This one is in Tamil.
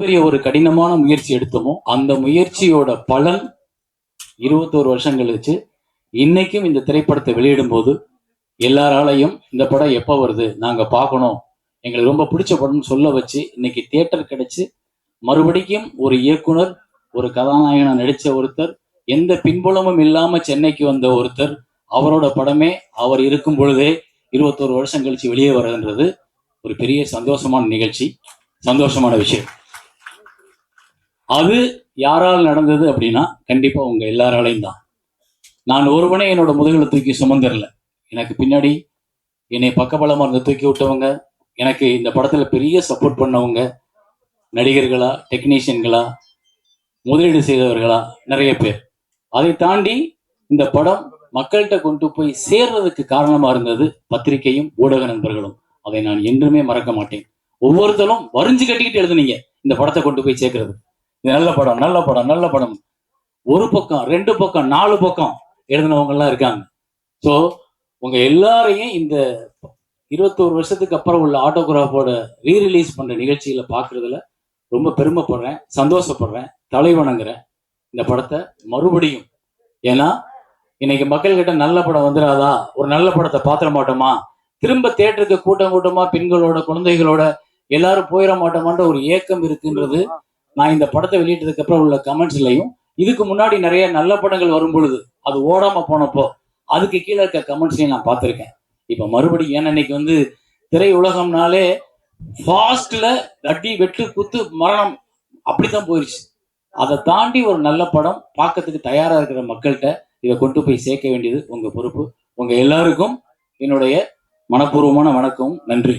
பெரிய ஒரு கடினமான முயற்சி எடுத்தோமோ அந்த முயற்சியோட பலன் 21 வருஷம் கழிச்சு இன்னைக்கும் இந்த திரைப்படத்தை வெளியிடும் போது எல்லாராலையும் இந்த படம் எப்போ வருது நாங்க பார்க்கணும், எங்களுக்கு ரொம்ப பிடிச்ச படம்னு சொல்ல வச்சு இன்னைக்கு தியேட்டர் கிடைச்சு மறுபடியும் ஒரு இயக்குனர், ஒரு கதாநாயகனா நடிச்ச ஒருத்தர், எந்த பின்புலமும் இல்லாம சென்னைக்கு வந்த ஒருத்தர், அவரோட படமே அவர் இருக்கும் பொழுதே 21 வருஷம் கழிச்சு வெளியே வர்றதுன்றது ஒரு பெரிய சந்தோஷமான நிகழ்ச்சி, சந்தோஷமான விஷயம். அது யாரால் நடந்தது அப்படின்னா கண்டிப்பா உங்க எல்லாராலையும் தான். நான் ஒருவனே என்னோட முதுகுல தூக்கி சுமந்துடல. எனக்கு பின்னாடி என்னை பக்கபலமா இருந்து தூக்கி விட்டவங்க, எனக்கு இந்த படத்துல பெரிய சப்போர்ட் பண்ணவங்க, நடிகர்களா, டெக்னீஷியன்களா, முதலீடு செய்தவர்களா, நிறைய பேர். அதை தாண்டி இந்த படம் மக்கள்கிட்ட கொண்டு போய் சேர்றதுக்கு காரணமா இருந்தது பத்திரிகையும் ஊடக நண்பர்களும். அதை நான் என்றுமே மறக்க மாட்டேன். ஒவ்வொருத்தரும் வரிஞ்சு கட்டிக்கிட்டு எழுதுனீங்க இந்த படத்தை கொண்டு போய் சேர்க்கிறது. இது நல்ல படம், நல்ல படம், நல்ல படம். ஒரு பக்கம், 2 பக்கம், 4 பக்கம் எழுதினவங்க எல்லாம் இருக்காங்க. ஸோ உங்க எல்லாரையும் இந்த 21 வருஷத்துக்கு அப்புறம் உள்ள ஆட்டோகிராஃபோட ரீரிலீஸ் பண்ற நிகழ்ச்சியில பாக்குறதுல ரொம்ப பெருமைப்படுறேன், சந்தோஷப்படுறேன், தலைவணங்குறேன் இந்த படத்தை மறுபடியும். ஏன்னா இன்னைக்கு மக்கள் கிட்ட நல்ல படம் வந்துடாதா, ஒரு நல்ல படத்தை பாத்திர மாட்டோமா, திரும்ப தேட்டருக்கு கூட்டம் கூட்டமா பெண்களோட குழந்தைகளோட எல்லாரும் போயிட மாட்டோமான்ற ஒரு ஏக்கம் இருக்குன்றது நான் இந்த படத்தை வெளியிட்டதுக்கு அப்புறம் உள்ள கமெண்ட்ஸ்லையும், இதுக்கு முன்னாடி நிறைய நல்ல படங்கள் வரும் பொழுது அது ஓடாம போனப்போ அதுக்கு கீழே இருக்க கமெண்ட்ஸ்லையும் நான் பார்த்துருக்கேன். இப்ப மறுபடியும் ஏன்னா இன்னைக்கு திரை உலகம்னாலே ஃபாஸ்ட்ல அடி வெட்டு குத்து மரணம் அப்படித்தான் போயிடுச்சு. அதை தாண்டி ஒரு நல்ல படம் பார்க்கறதுக்கு தயாரா இருக்கிற மக்கள்கிட்ட இதை கொண்டு போய் சேர்க்க வேண்டியது உங்க பொறுப்பு. உங்க எல்லாருக்கும் என்னுடைய மனப்பூர்வமான வணக்கம், நன்றி.